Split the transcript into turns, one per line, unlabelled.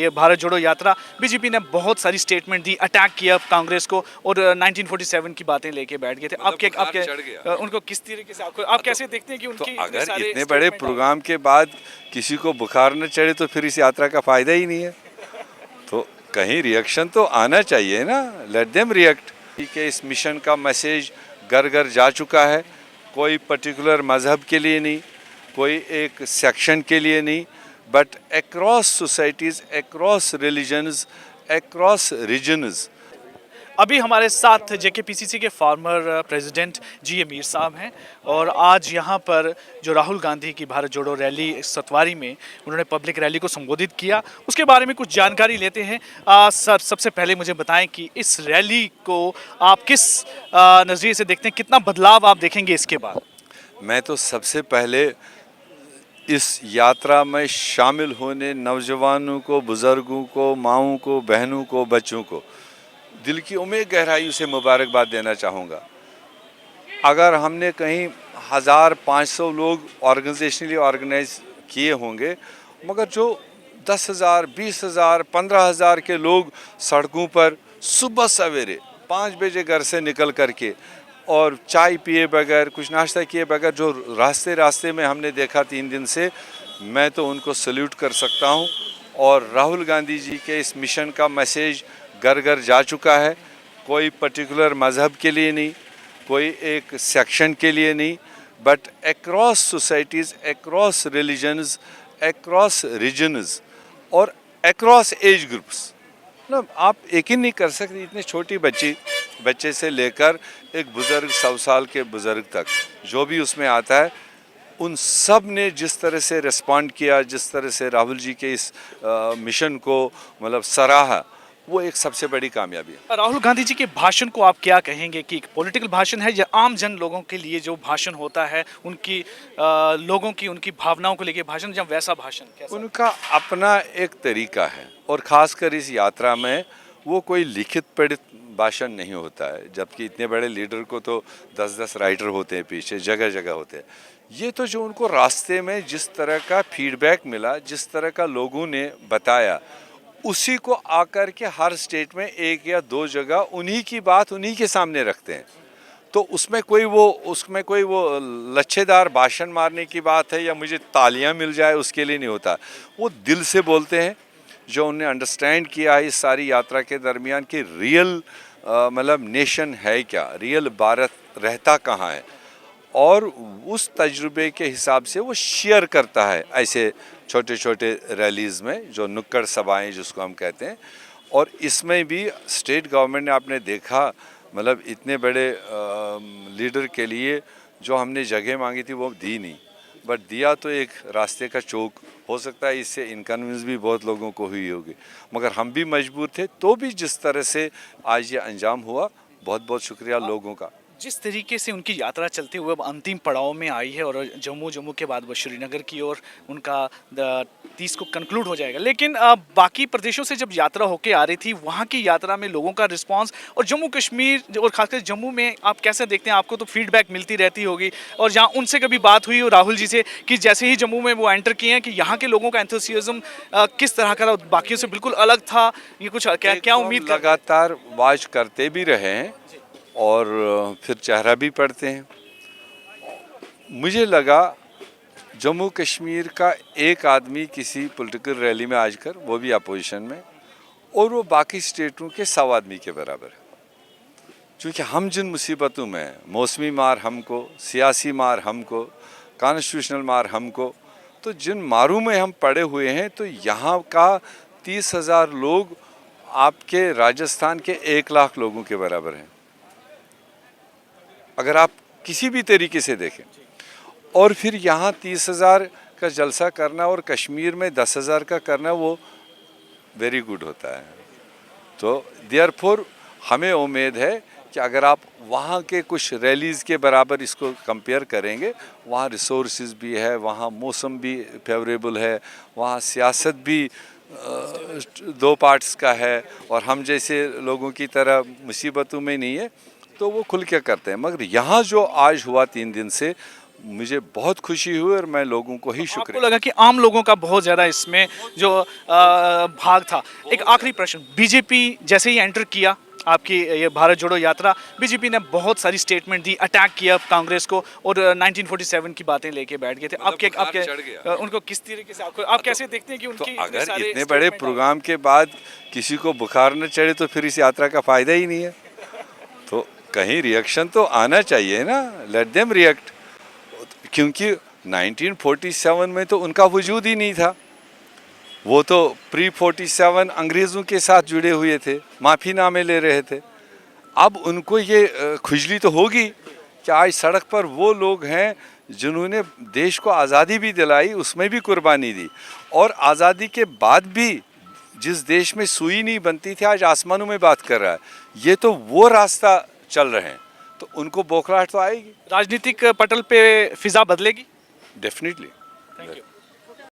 ये भारत जोड़ो यात्रा बीजेपी ने बहुत सारी स्टेटमेंट दी, अटैक किया कांग्रेस को और 1947 की बातें लेके बैठ गए थे। आपके उनको किस तरीके से आप कैसे देखते हैं कि उनकी
तो अगर इतने बड़े प्रोग्राम के बाद किसी को बुखार न चढ़े तो फिर इस यात्रा का फायदा ही नहीं है। तो कहीं रिएक्शन तो आना चाहिए ना, लेट देम रिएक्ट। कि इस मिशन का मैसेज घर घर जा चुका है, कोई पर्टिकुलर मजहब के लिए नहीं, कोई एक सेक्शन के लिए नहीं, but across societies, across religions, across regions.
अभी हमारे साथ जेकेपीसीसी के फॉर्मर प्रेसिडेंट जी मीर साहब हैं और आज यहाँ पर जो राहुल गांधी की भारत जोड़ो रैली सतवारी में उन्होंने पब्लिक रैली को संबोधित किया, उसके बारे में कुछ जानकारी लेते हैं। सर, सबसे पहले मुझे बताएं कि इस रैली को आप किस नज़रिए से देखते हैं, कितना बदलाव आप देखेंगे इसके बाद?
मैं तो सबसे पहले इस यात्रा में शामिल होने नौजवानों को, बुज़ुर्गों को, माओं को, बहनों को, बच्चों को दिल की उम्मीद गहराई से मुबारकबाद देना चाहूँगा। अगर हमने कहीं 1500 लोग ऑर्गेनाइजेशनली ऑर्गेनाइज किए होंगे, मगर जो 10,000, 20,000, 15,000 के लोग सड़कों पर सुबह सवेरे 5 बजे घर से निकल करके और चाय पिए बगैर, कुछ नाश्ता किए बगैर जो रास्ते में हमने देखा 3 दिन से, मैं तो उनको सल्यूट कर सकता हूं। और राहुल गांधी जी के इस मिशन का मैसेज घर घर जा चुका है, कोई पर्टिकुलर मज़हब के लिए नहीं, कोई एक सेक्शन के लिए नहीं, but across societies, across religions, across regions और अक्रॉस एज ग्रुप्स। मतलब आप यकीन नहीं कर सकते, इतनी छोटी बच्चे से लेकर एक बुज़ुर्ग 100 साल के बुज़ुर्ग तक जो भी उसमें आता है, उन सब ने जिस तरह से रिस्पॉन्ड किया, जिस तरह से राहुल जी के इस मिशन को मतलब सराहा, वो एक सबसे बड़ी कामयाबी है।
राहुल गांधी जी के भाषण को आप क्या कहेंगे कि एक पॉलिटिकल भाषण है या आम जन लोगों के लिए जो भाषण होता है, उनकी लोगों की उनकी भावनाओं को लेके भाषण, या वैसा भाषण कैसा?
उनका अपना एक तरीका है और ख़ासकर इस यात्रा में वो कोई लिखित पढ़ित भाषण नहीं होता है, जबकि इतने बड़े लीडर को तो 10-10 राइटर होते हैं पीछे, जगह जगह होते हैं। ये तो जो उनको रास्ते में जिस तरह का फीडबैक मिला, जिस तरह का लोगों ने बताया, उसी को आकर के हर स्टेट में 1 या 2 जगह उन्हीं की बात उन्हीं के सामने रखते हैं। तो उसमें कोई वो लच्छेदार भाषण मारने की बात है या मुझे तालियां मिल जाए उसके लिए नहीं होता। वो दिल से बोलते हैं, जो उन्हें अंडरस्टैंड किया है इस सारी यात्रा के दरमियान कि रियल मतलब नेशन है क्या, रियल भारत रहता कहाँ है, और उस तजुर्बे के हिसाब से वो शेयर करता है ऐसे छोटे छोटे रैलीज़ में, जो नुक्कड़ सभाएं जिसको हम कहते हैं। और इसमें भी स्टेट गवर्नमेंट ने आपने देखा, मतलब इतने बड़े लीडर के लिए जो हमने जगह मांगी थी वो दी नहीं, बट दिया तो एक रास्ते का चौक। हो सकता है इससे इनकन्वीनियंस भी बहुत लोगों को हुई होगी, मगर हम भी मजबूर थे, तो भी जिस तरह से आज ये अंजाम हुआ, बहुत बहुत शुक्रिया लोगों का।
जिस तरीके से उनकी यात्रा चलते हुए अब अंतिम पड़ाव में आई है और जम्मू के बाद वो श्रीनगर की ओर उनका 30 को कंक्लूड हो जाएगा, लेकिन बाकी प्रदेशों से जब यात्रा होके आ रही थी, वहाँ की यात्रा में लोगों का रिस्पांस और जम्मू कश्मीर और खासकर जम्मू में आप कैसे देखते हैं? आपको तो फीडबैक मिलती रहती होगी, और जहाँ उनसे कभी बात हुई हो राहुल जी से कि जैसे ही जम्मू में वो एंटर किए हैं कि यहाँ के लोगों का एंथुसियाज्म किस तरह का बाकियों से बिल्कुल अलग था, ये कुछ क्या उम्मीद
लगातार वॉच करते भी रहे हैं और फिर चेहरा भी पढ़ते हैं। मुझे लगा जम्मू कश्मीर का एक आदमी किसी पॉलिटिकल रैली में आज कर, वो भी अपोजिशन में, और वो बाकी स्टेटों के 100 आदमी के बराबर है। क्योंकि हम जिन मुसीबतों में, मौसमी मार हमको, सियासी मार हमको, कॉन्स्टिट्यूशनल मार हमको, तो जिन मारों में हम पड़े हुए हैं, तो यहाँ का 30,000 लोग आपके राजस्थान के 1 लाख लोगों के बराबर हैं, अगर आप किसी भी तरीके से देखें। और फिर यहाँ 30,000 का जलसा करना और कश्मीर में 10,000 का करना, वो वेरी गुड होता है। तो देयरफॉर हमें उम्मीद है कि अगर आप वहाँ के कुछ रैलीज़ के बराबर इसको कंपेयर करेंगे, वहाँ रिसोर्सेज भी है, वहाँ मौसम भी फेवरेबल है, वहाँ सियासत भी 2 पार्ट्स का है, और हम जैसे लोगों की तरह मुसीबतों में नहीं है, तो वो खुल के करते हैं। मगर यहाँ जो आज हुआ 3 दिन से, मुझे बहुत खुशी हुई और मैं लोगों को ही
आपको
शुक्रिया।
लगा कि आम लोगों का बहुत ज़्यादा इसमें जो भाग था। एक आखिरी प्रश्न, बीजेपी जैसे ही एंटर किया आपकी ये भारत जोड़ो यात्रा, बीजेपी ने बहुत सारी स्टेटमेंट दी, अटैक किया कांग्रेस को और 1947 की बातें लेके बैठ गए थे। आपके
बुखार
आपके
चढ़ गया।
उनको किस तरीके से आप कैसे देखते हैं कि
तो
उनकी
अगर
सारे
इतने बड़े
statement आए?
प्रोग्राम के बाद किसी को बुखार न चढ़े तो फिर इस यात्रा का फायदा ही नहीं है। तो कहीं रिएक्शन तो आना चाहिए ना, लेट देम रिएक्ट। क्योंकि 1947 में तो उनका वजूद ही नहीं था, वो तो प्री 47 अंग्रेज़ों के साथ जुड़े हुए थे, माफ़ीनामे ले रहे थे। अब उनको ये खुजली तो होगी कि आज सड़क पर वो लोग हैं जिन्होंने देश को आज़ादी भी दिलाई, उसमें भी कुर्बानी दी, और आज़ादी के बाद भी जिस देश में सुई नहीं बनती थी आज आसमानों में बात कर रहा है। ये तो वो रास्ता चल रहे हैं, तो उनको बौखलाहट तो आएगी
राजनीतिक पटल पे फिजा बदलेगी।
डेफिनेटली।
Thank you.